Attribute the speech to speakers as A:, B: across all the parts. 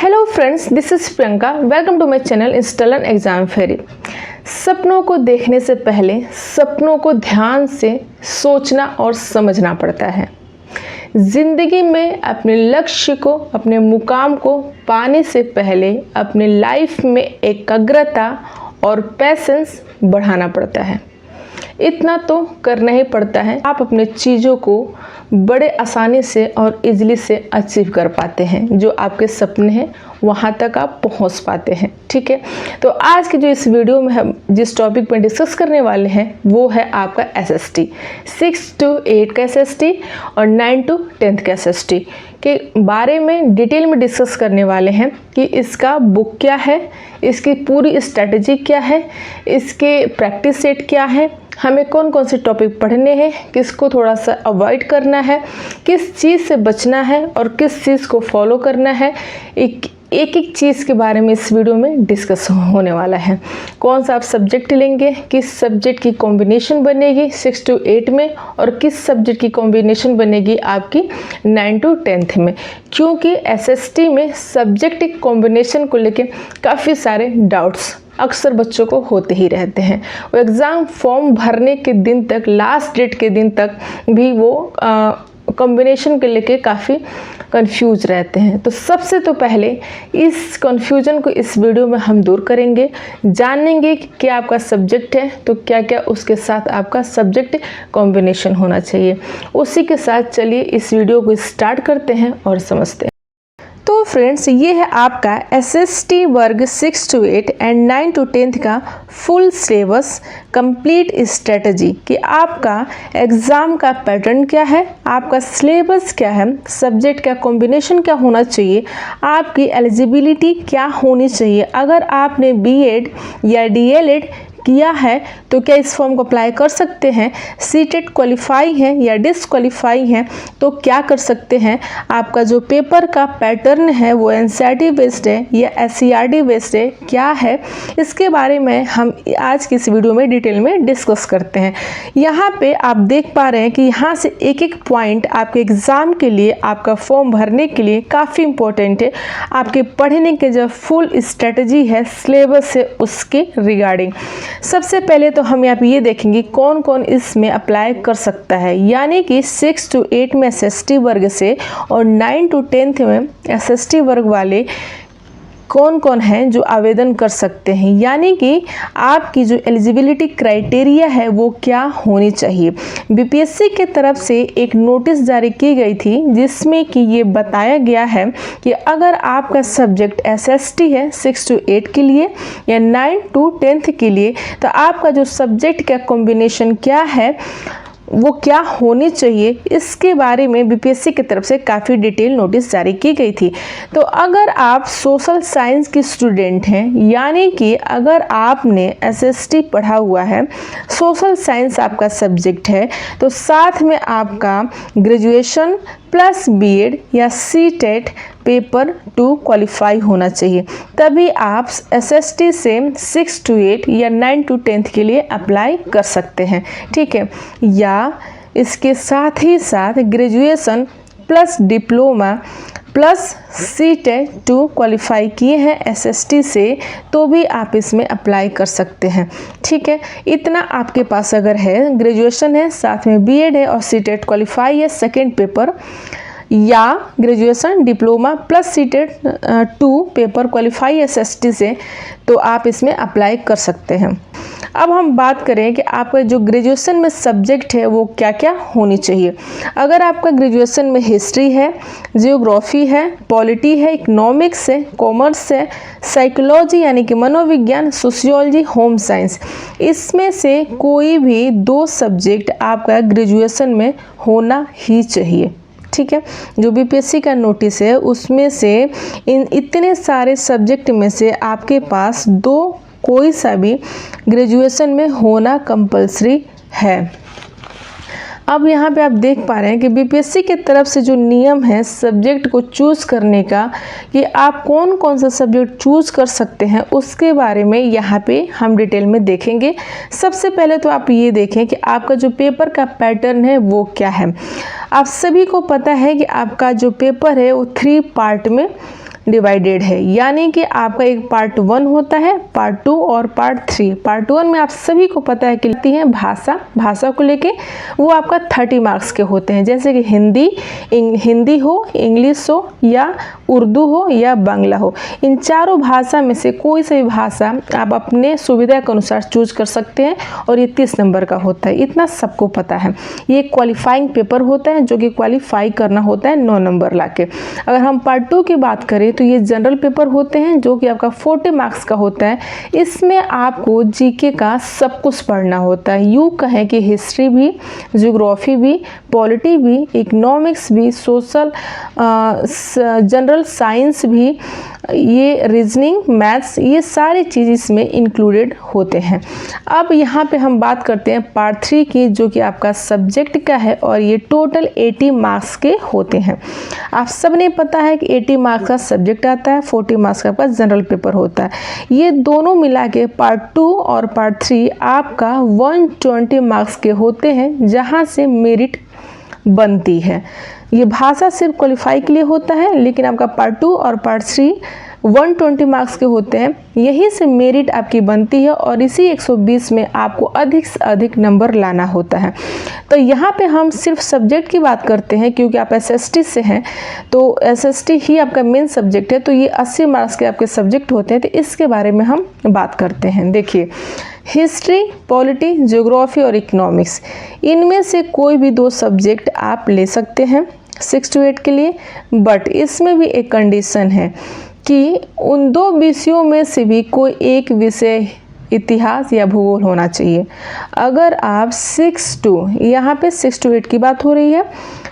A: Hello friends, this is Priyanka. Welcome to my channel installer exam फेरी। सपनों को देखने से पहले सपनों को ध्यान से सोचना और समझना पड़ता है। ज़िंदगी में अपने लक्ष्य को, अपने मुकाम को पाने से पहले अपने लाइफ में एकाग्रता और पैशंस बढ़ाना पड़ता है। इतना तो करना ही पड़ता है। आप अपने चीज़ों को बड़े आसानी से और इजीली से अचीव कर पाते हैं। जो आपके सपने हैं वहाँ तक आप पहुँच पाते हैं। ठीक है, तो आज की जो इस वीडियो में हम जिस टॉपिक पर डिस्कस करने वाले हैं वो है आपका SST, 6 to 8 का SST और 9 to 10 का SST के बारे में डिटेल में डिस्कस करने वाले हैं कि इसका बुक क्या है, इसकी पूरी स्ट्रैटेजी क्या है, इसके प्रैक्टिस सेट क्या है, हमें कौन कौन से टॉपिक पढ़ने हैं, किसको थोड़ा सा अवॉइड करना है, किस चीज़ से बचना है और किस चीज़ को फॉलो करना है। एक चीज़ के बारे में इस वीडियो में डिस्कस होने वाला है। कौन सा आप सब्जेक्ट लेंगे, किस सब्जेक्ट की कॉम्बिनेशन बनेगी 6 to 8 में और किस सब्जेक्ट की कॉम्बिनेशन बनेगी आपकी 9 to 10 में। क्योंकि SST में सब्जेक्ट कॉम्बिनेशन को लेकर काफ़ी सारे डाउट्स अक्सर बच्चों को होते ही रहते हैं। वो एग्ज़ाम फॉर्म भरने के दिन तक, लास्ट डेट के दिन तक भी वो कॉम्बिनेशन के लेके काफ़ी कंफ्यूज रहते हैं। तो सबसे तो पहले इस कंफ्यूजन को इस वीडियो में हम दूर करेंगे, जानेंगे कि क्या आपका सब्जेक्ट है तो क्या क्या उसके साथ आपका सब्जेक्ट कॉम्बिनेशन होना चाहिए। उसी के साथ चलिए इस वीडियो को स्टार्ट करते हैं और समझते हैं। तो फ्रेंड्स, ये है आपका SST वर्ग 6 to 8 एंड 9 to 10 का फुल सिलेबस कंप्लीट स्ट्रेटजी कि आपका एग्ज़ाम का पैटर्न क्या है, आपका सिलेबस क्या है, सब्जेक्ट का कॉम्बिनेशन क्या होना चाहिए, आपकी एलिजिबिलिटी क्या होनी चाहिए। अगर आपने BEd या DLEd किया है तो क्या इस फॉर्म को अप्लाई कर सकते हैं, सीटेट क्वालिफाई है या डिसक्वालीफाई हैं तो क्या कर सकते हैं, आपका जो पेपर का पैटर्न है वो NCERT बेस्ड है या SCERT बेस्ड है, क्या है, इसके बारे में हम आज की इस वीडियो में डिटेल में डिस्कस करते हैं। यहाँ पे आप देख पा रहे हैं कि यहाँ से एक एक पॉइंट आपके एग्ज़ाम के लिए, आपका फॉर्म भरने के लिए काफ़ी इंपॉर्टेंट है। आपके पढ़ने के जो फुल स्ट्रेटजी है सिलेबस से उसके रिगार्डिंग। सबसे पहले तो हम यहाँ पे ये देखेंगे कौन कौन इसमें अप्लाई कर सकता है, यानी कि 6 to 8 में SST वर्ग से और 9 to 10 में SST वर्ग वाले कौन कौन हैं जो आवेदन कर सकते हैं, यानी कि आपकी जो एलिजिबिलिटी क्राइटेरिया है वो क्या होनी चाहिए। BPSC के तरफ से एक नोटिस जारी की गई थी जिसमें कि ये बताया गया है कि अगर आपका सब्जेक्ट SST है 6 to 8 के लिए या 9 to 10 के लिए तो आपका जो सब्जेक्ट का कॉम्बिनेशन क्या है वो क्या होनी चाहिए, इसके बारे में BPSC की तरफ से काफ़ी डिटेल नोटिस जारी की गई थी। तो अगर आप सोशल साइंस की स्टूडेंट हैं, यानी कि अगर आपने SST पढ़ा हुआ है, सोशल साइंस आपका सब्जेक्ट है, तो साथ में आपका ग्रेजुएशन प्लस BEd या CTET पेपर 2 क्वालिफाई होना चाहिए, तभी आप SST से 6 to 8 या 9 to 10 के लिए अप्लाई कर सकते हैं। ठीक है, या इसके साथ ही साथ graduation plus diploma plus CTET 2 qualify किए हैं SST से तो भी आप इसमें अप्लाई कर सकते हैं। ठीक है, इतना आपके पास अगर है, ग्रेजुएशन है, साथ में BEd है और CTET क्वालिफाई है सेकेंड पेपर, या graduation diploma plus CTET 2 paper qualify SST से, तो आप इसमें अप्लाई कर सकते हैं। अब हम बात करें कि आपका जो ग्रेजुएशन में सब्जेक्ट है वो क्या क्या होनी चाहिए। अगर आपका ग्रेजुएशन में हिस्ट्री है, जियोग्राफी है, पॉलिटी है, इकोनॉमिक्स है, कॉमर्स है, साइकोलॉजी यानी कि मनोविज्ञान, सोशियोलॉजी, होम साइंस, इसमें से कोई भी 2 सब्जेक्ट आपका ग्रेजुएशन में होना ही चाहिए। ठीक है, जो BPSC का नोटिस है उसमें से इन इतने सारे सब्जेक्ट में से आपके पास 2 कोई सा भी ग्रेजुएशन में होना कंपलसरी है। अब यहाँ पे आप देख पा रहे हैं कि BPSC की तरफ से जो नियम है सब्जेक्ट को चूज़ करने का, कि आप कौन कौन सा सब्जेक्ट चूज़ कर सकते हैं, उसके बारे में यहाँ पे हम डिटेल में देखेंगे। सबसे पहले तो आप ये देखें कि आपका जो पेपर का पैटर्न है वो क्या है। आप सभी को पता है कि आपका जो पेपर है वो 3 पार्ट में डिवाइडेड है, यानी कि आपका एक पार्ट 1 होता है, पार्ट 2 और पार्ट 3। पार्ट 1 में आप सभी को पता है कि लेती हैं भाषा को लेके, वो आपका 30 मार्क्स के होते हैं, जैसे कि हिंदी हो, इंग्लिश हो या उर्दू हो या बांग्ला हो। इन चारों भाषा में से कोई सी भाषा आप अपने सुविधा के अनुसार चूज कर सकते हैं और ये 30 नंबर का होता है, इतना सबको पता है। ये क्वालिफाइंग पेपर होता है जो कि क्वालिफाई करना होता है 9 नंबर लाके। अगर हम पार्ट 2 की बात करें तो ये जनरल पेपर होते हैं जो कि आपका 40 मार्क्स का होता है। इसमें आपको जीके का सब कुछ पढ़ना होता है, यूँ कहें कि हिस्ट्री भी, ज्योग्राफी भी, पॉलिटी भी, इकोनॉमिक्स भी, सोशल जनरल साइंस भी, ये रीजनिंग, मैथ्स, ये सारी चीज़ इसमें इंक्लूडेड होते हैं। अब यहाँ पे हम बात करते हैं पार्ट 3 की, जो कि आपका सब्जेक्ट का है और ये टोटल 80 मार्क्स के होते हैं। आप सब ने पता है कि 80 मार्क्स का सब्जेक्ट आता है, 40 मार्क्स का आपका जनरल पेपर होता है। ये दोनों मिला के पार्ट 2 और पार्ट 3 आपका 120 मार्क्स के होते हैं, जहाँ से मेरिट बनती है। ये भाषा सिर्फ क्वालिफाई के लिए होता है, लेकिन आपका पार्ट 2 और पार्ट 3 120 मार्क्स के होते हैं, यहीं से मेरिट आपकी बनती है और इसी 120 में आपको अधिक से अधिक नंबर लाना होता है। तो यहाँ पे हम सिर्फ सब्जेक्ट की बात करते हैं, क्योंकि आप एसएसटी से हैं तो एसएसटी ही आपका मेन सब्जेक्ट है, तो ये 80 मार्क्स के आपके सब्जेक्ट होते हैं, तो इसके बारे में हम बात करते हैं। देखिए, हिस्ट्री, पॉलिटी, ज्योग्राफी और इकोनॉमिक्स, इनमें से कोई भी 2 सब्जेक्ट आप ले सकते हैं 6 to 8 के लिए, बट इसमें भी एक कंडीशन है कि उन 2 विषयों में से भी कोई एक विषय इतिहास या भूगोल होना चाहिए। अगर आप 6 to, यहाँ पे 6 to 8 की बात हो रही है,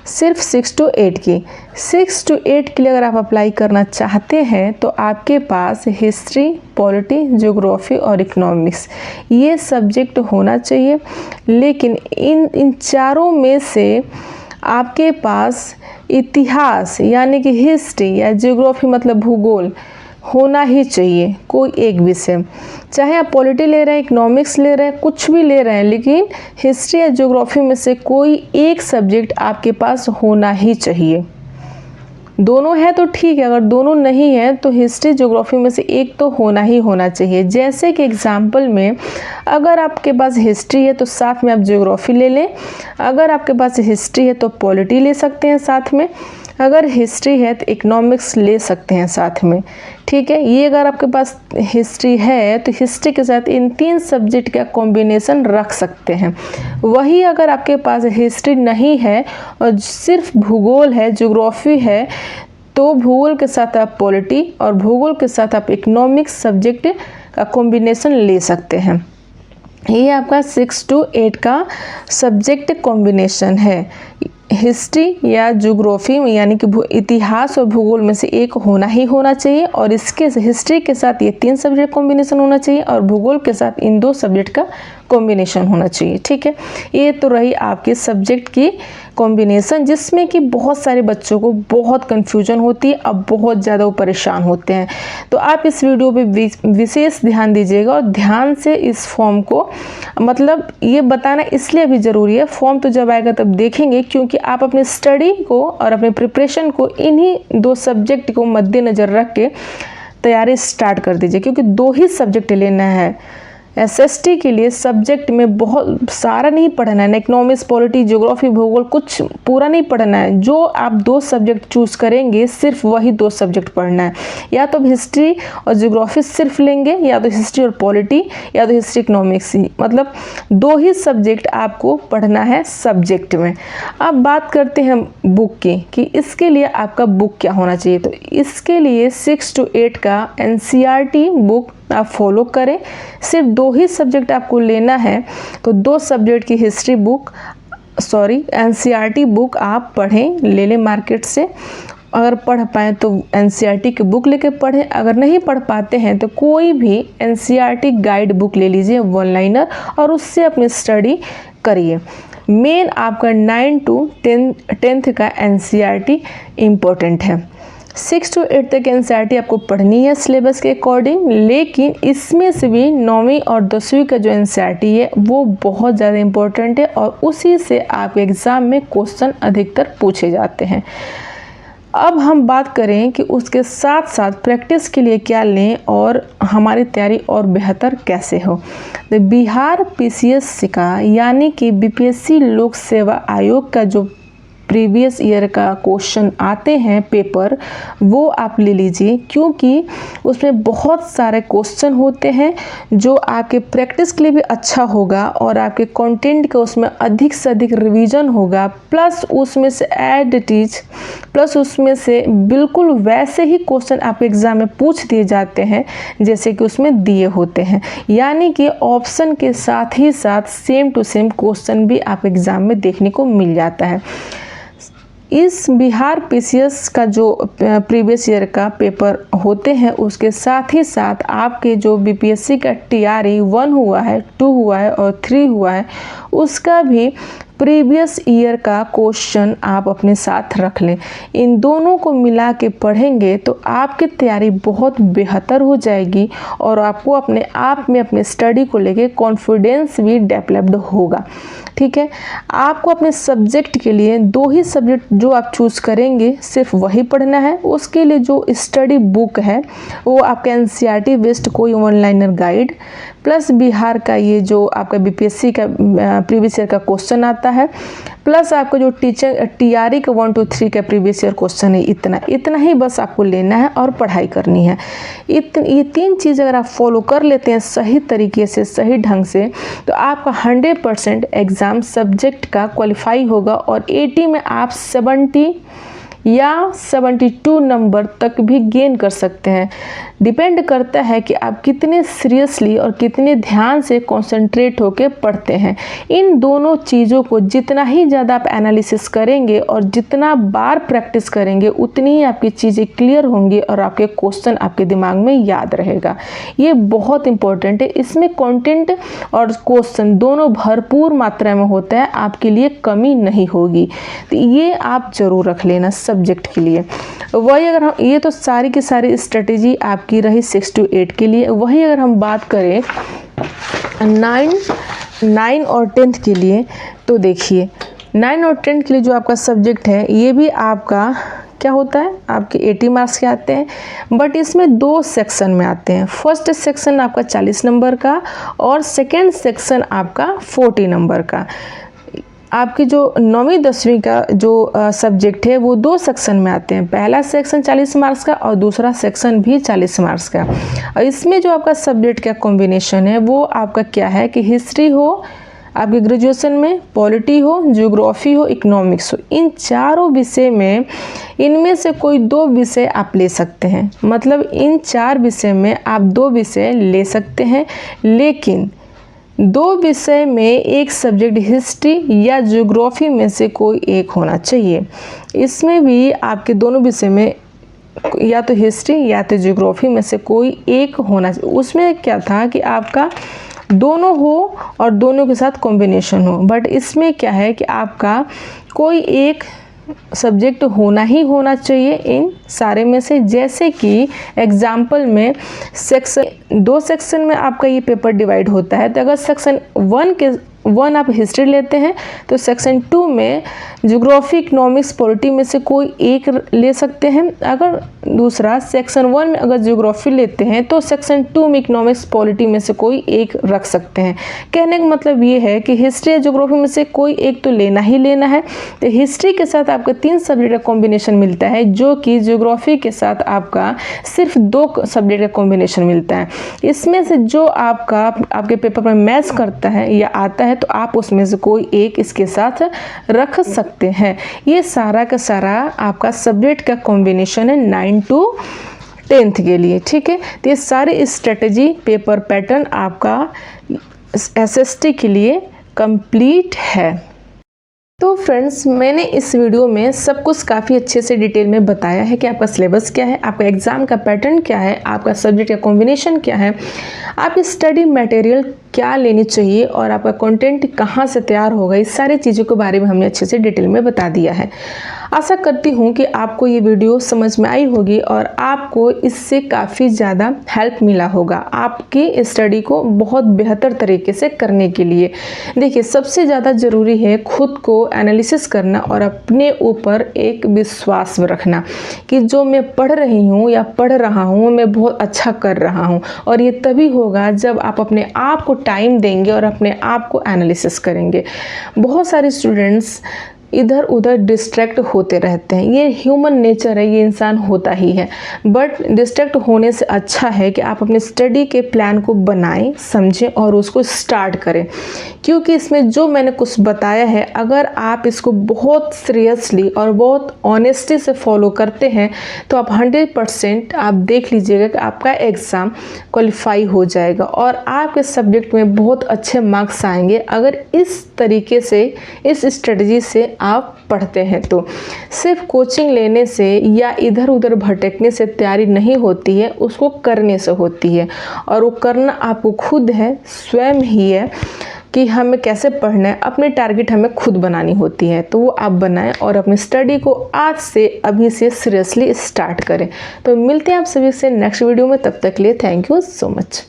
A: सिर्फ 6 to 8 की, 6 to 8 के लिए अगर आप अप्लाई करना चाहते हैं तो आपके पास हिस्ट्री, पॉलिटी, ज्योग्राफी और इकोनॉमिक्स ये सब्जेक्ट होना चाहिए। लेकिन इन चारों में से आपके पास इतिहास यानी कि हिस्ट्री या ज्योग्राफी मतलब भूगोल होना ही चाहिए, कोई एक विषय। चाहे आप पॉलिटी ले रहे हैं, इकोनॉमिक्स ले रहे हैं, कुछ भी ले रहे हैं, लेकिन हिस्ट्री या ज्योग्राफी में से कोई एक सब्जेक्ट आपके पास होना ही चाहिए। दोनों है तो ठीक है, अगर दोनों नहीं है तो हिस्ट्री, ज्योग्राफी में से एक तो होना ही होना चाहिए। जैसे कि एग्जाम्पल में, अगर आपके पास हिस्ट्री है तो साथ में आप ज्योग्राफी ले लें, अगर आपके पास हिस्ट्री है तो पॉलिटी ले सकते हैं साथ में, अगर हिस्ट्री है तो इकोनॉमिक्स ले सकते हैं साथ में, ठीक है। ये अगर आपके पास हिस्ट्री है तो हिस्ट्री के साथ इन 3 सब्जेक्ट का कॉम्बिनेशन रख सकते हैं। वही अगर आपके पास हिस्ट्री नहीं है और सिर्फ भूगोल है, ज्योग्राफी है, तो भूगोल के साथ आप पॉलिटी और भूगोल के साथ आप इकोनॉमिक्स सब्जेक्ट का कॉम्बिनेशन ले सकते हैं। ये आपका 6 to 8 का सब्जेक्ट कॉम्बिनेशन है। हिस्ट्री या ज्योग्राफी यानी कि इतिहास और भूगोल में से एक होना ही होना चाहिए, और इसके हिस्ट्री के साथ ये 3 सब्जेक्ट कॉम्बिनेशन होना चाहिए और भूगोल के साथ इन 2 सब्जेक्ट का कॉम्बिनेशन होना चाहिए, ठीक है। ये तो रही आपके सब्जेक्ट की कॉम्बिनेशन, जिसमें कि बहुत सारे बच्चों को बहुत कन्फ्यूजन होती है, अब बहुत ज़्यादा वो परेशान होते हैं। तो आप इस वीडियो पे विशेष ध्यान दीजिएगा और ध्यान से इस फॉर्म को, मतलब ये बताना इसलिए भी ज़रूरी है, फॉर्म तो जब आएगा तब देखेंगे, क्योंकि आप अपने स्टडी को और अपने प्रिपरेशन को इन्हीं 2 सब्जेक्ट को मद्देनज़र रख के तैयारी स्टार्ट कर दीजिए, क्योंकि 2 ही सब्जेक्ट लेना है। एसएसटी के लिए सब्जेक्ट में बहुत सारा नहीं पढ़ना है, इकोनॉमिक्स, पॉलिटी, ज्योग्राफी, भूगोल कुछ पूरा नहीं पढ़ना है। जो आप 2 सब्जेक्ट चूज़ करेंगे सिर्फ वही 2 सब्जेक्ट पढ़ना है। या तो हिस्ट्री और ज्योग्राफी सिर्फ लेंगे, या तो हिस्ट्री और पॉलिटी, या तो हिस्ट्री इकोनॉमिक्स ही, मतलब 2 ही सब्जेक्ट आपको पढ़ना है सब्जेक्ट में। अब बात करते हैं बुक की कि इसके लिए आपका बुक क्या होना चाहिए। तो इसके लिए 6 to 8 का एनसीईआरटी बुक आप फॉलो करें। सिर्फ 2 ही सब्जेक्ट आपको लेना है, तो 2 सब्जेक्ट की हिस्ट्री बुक, एनसीईआरटी बुक आप पढ़ें, ले लें मार्केट से। अगर पढ़ पाएँ तो एनसीईआरटी की बुक लेके पढ़ें, अगर नहीं पढ़ पाते हैं तो कोई भी एनसीईआरटी गाइड बुक ले लीजिए 1 लाइनर और उससे अपनी स्टडी करिए। मेन आपका 9 to 10th का एनसीईआरटी इम्पोर्टेंट है। 6 to 8 तक एनसीईआरटी आपको पढ़नी है सिलेबस के अकॉर्डिंग, लेकिन इसमें से भी 9वीं और 10वीं का जो एनसीईआरटी है वो बहुत ज़्यादा इम्पोर्टेंट है और उसी से आपके एग्ज़ाम में क्वेश्चन अधिकतर पूछे जाते हैं। अब हम बात करें कि उसके साथ साथ प्रैक्टिस के लिए क्या लें और हमारी तैयारी और बेहतर कैसे हो। तो बिहार पीसीएस का यानी कि बीपीएससी लोक सेवा आयोग का जो प्रीवियस ईयर का क्वेश्चन आते हैं पेपर, वो आप ले लीजिए, क्योंकि उसमें बहुत सारे क्वेश्चन होते हैं जो आपके प्रैक्टिस के लिए भी अच्छा होगा और आपके कंटेंट का उसमें अधिक से अधिक रिवीजन होगा, प्लस उसमें से एडिटिज, प्लस उसमें से बिल्कुल वैसे ही क्वेश्चन आपके एग्ज़ाम में पूछ दिए जाते हैं जैसे कि उसमें दिए होते हैं, यानी कि ऑप्शन के साथ ही साथ सेम टू सेम क्वेश्चन भी आप एग्ज़ाम में देखने को मिल जाता है। इस बिहार पीसीएस का जो प्रीवियस ईयर का पेपर होते हैं उसके साथ ही साथ आपके जो बीपीएससी का टीआरई 1 हुआ है, 2 हुआ है और 3 हुआ है, उसका भी प्रीवियस ईयर का क्वेश्चन आप अपने साथ रख लें। इन दोनों को मिला के पढ़ेंगे तो आपकी तैयारी बहुत बेहतर हो जाएगी और आपको अपने आप में अपने स्टडी को लेके कॉन्फिडेंस भी डेवलप्ड होगा। ठीक है, आपको अपने सब्जेक्ट के लिए 2 ही सब्जेक्ट जो आप चूज़ करेंगे सिर्फ वही पढ़ना है। उसके लिए जो स्टडी बुक है वो आपका एनसीईआरटी बेस्ड कोई ऑनलाइनर गाइड, प्लस बिहार का ये जो आपका बीपीएससी का प्रीवियस ईयर का क्वेश्चन आता है, प्लस आपका जो टीआरई का 1, 2, 3 का प्रीवियस ईयर क्वेश्चन है, इतना ही बस आपको लेना है और पढ़ाई करनी है। ये 3 चीज़ अगर आप फॉलो कर लेते हैं सही तरीके से, सही ढंग से, तो आपका 100% एग्ज़ाम सब्जेक्ट का क्वालिफाई होगा और 80 में आप 70 या 72 नंबर तक भी गेन कर सकते हैं। डिपेंड करता है कि आप कितने सीरियसली और कितने ध्यान से कंसंट्रेट होकर पढ़ते हैं। इन दोनों चीज़ों को जितना ही ज़्यादा आप एनालिसिस करेंगे और जितना बार प्रैक्टिस करेंगे उतनी ही आपकी चीज़ें क्लियर होंगी और आपके क्वेश्चन आपके दिमाग में याद रहेगा। ये बहुत इंपॉर्टेंट है। इसमें कंटेंट और क्वेश्चन दोनों भरपूर मात्रा में होता है, आपके लिए कमी नहीं होगी। तो ये आप ज़रूर रख लेना सब्जेक्ट के लिए। वही अगर हम, ये तो सारी की सारी स्ट्रेटेजी आपकी रही 6 to 8 के लिए। वही अगर हम बात करें 9 और 10th के लिए, तो देखिए 9 और 10th के लिए जो आपका सब्जेक्ट है ये भी आपका क्या होता है, आपके 80 मार्क्स के आते हैं, बट इसमें 2 सेक्शन में आते हैं। फर्स्ट सेक्शन आपका 40 नंबर का और सेकेंड सेक्शन आपका 40 नंबर का। आपकी जो 9वीं 10वीं का जो सब्जेक्ट है वो 2 सेक्शन में आते हैं। पहला सेक्शन 40 मार्क्स का और दूसरा सेक्शन भी 40 मार्क्स का। और इसमें जो आपका सब्जेक्ट का कॉम्बिनेशन है वो आपका क्या है कि हिस्ट्री हो, आपके ग्रेजुएशन में पॉलिटी हो, ज्योग्राफी हो, इकोनॉमिक्स हो, इन चारों विषय में इनमें से कोई 2 विषय आप ले सकते हैं। मतलब इन 4 विषय में आप 2 विषय ले सकते हैं, लेकिन 2 विषय में एक सब्जेक्ट हिस्ट्री या ज्योग्राफी में से कोई एक होना चाहिए। इसमें भी आपके दोनों विषय में या तो हिस्ट्री या तो ज्योग्राफी में से कोई एक होना चाहिए। उसमें क्या था कि आपका दोनों हो और दोनों के साथ कॉम्बिनेशन हो, बट इसमें क्या है कि आपका कोई एक सब्जेक्ट होना ही होना चाहिए इन सारे में से। जैसे कि एग्जाम्पल में 2 सेक्शन में आपका ये पेपर डिवाइड होता है, तो अगर सेक्शन 1 आप हिस्ट्री लेते हैं तो सेक्शन 2 में ज्योग्राफी, इकोनॉमिक्स, पॉलिटी में से कोई एक ले सकते हैं। अगर दूसरा सेक्शन 1 में अगर ज्योग्राफी लेते हैं तो सेक्शन 2 में इकोनॉमिक्स, पॉलिटी में से कोई एक रख सकते हैं। कहने का मतलब ये है कि हिस्ट्री या ज्योग्राफी में से कोई एक तो लेना ही लेना है। तो हिस्ट्री के साथ आपका 3 सब्जेक्ट का कॉम्बिनेशन मिलता है, जो कि ज्योग्राफी के साथ आपका सिर्फ 2 सब्जेक्ट का कॉम्बिनेशन मिलता है। इसमें से जो आपके पेपर में मैच करता है या आता है तो आप उसमें से कोई एक इसके साथ रख सकते हैं। ये सारा का सारा आपका सब्जेक्ट का कॉम्बिनेशन है 9 to 10th के लिए। ठीक है, तो ये सारी स्ट्रेटजी पेपर पैटर्न आपका एसएसटी के लिए कंप्लीट है। तो फ्रेंड्स, मैंने इस वीडियो में सब कुछ काफ़ी अच्छे से डिटेल में बताया है कि आपका सिलेबस क्या है, आपका एग्ज़ाम का पैटर्न क्या है, आपका सब्जेक्ट का कॉम्बिनेशन क्या है, आपकी स्टडी मटेरियल क्या लेनी चाहिए और आपका कंटेंट कहाँ से तैयार होगा। इस सारी चीज़ों के बारे में हमने अच्छे से डिटेल में बता दिया है। आशा करती हूँ कि आपको ये वीडियो समझ में आई होगी और आपको इससे काफ़ी ज़्यादा हेल्प मिला होगा आपकी स्टडी को बहुत बेहतर तरीके से करने के लिए। देखिए, सबसे ज़्यादा ज़रूरी है खुद को एनालिसिस करना और अपने ऊपर एक विश्वास रखना कि जो मैं पढ़ रही हूँ या पढ़ रहा हूँ मैं बहुत अच्छा कर रहा हूँ। और ये तभी होगा जब आप अपने आप को टाइम देंगे और अपने आप को एनालिसिस करेंगे। बहुत सारे स्टूडेंट्स इधर उधर डिस्ट्रैक्ट होते रहते हैं, ये ह्यूमन नेचर है, ये इंसान होता ही है। बट डिस्ट्रैक्ट होने से अच्छा है कि आप अपने स्टडी के प्लान को बनाएं, समझें और उसको स्टार्ट करें। क्योंकि इसमें जो मैंने कुछ बताया है, अगर आप इसको बहुत सीरियसली और बहुत ऑनेस्टी से फॉलो करते हैं तो आप 100% आप देख लीजिएगा कि आपका एग्ज़ाम क्वालिफाई हो जाएगा और आपके सब्जेक्ट में बहुत अच्छे मार्क्स आएंगे अगर इस तरीके से, इस स्ट्रेटजी से आप पढ़ते हैं। तो सिर्फ कोचिंग लेने से या इधर उधर भटकने से तैयारी नहीं होती है, उसको करने से होती है। और वो करना आपको खुद है, स्वयं ही है कि हमें कैसे पढ़ना है। अपने टारगेट हमें खुद बनानी होती है, तो वो आप बनाएं और अपनी स्टडी को आज से, अभी से सीरियसली स्टार्ट करें। तो मिलते हैं आप सभी से नेक्स्ट वीडियो में, तब तक के लिए थैंक यू सो मच।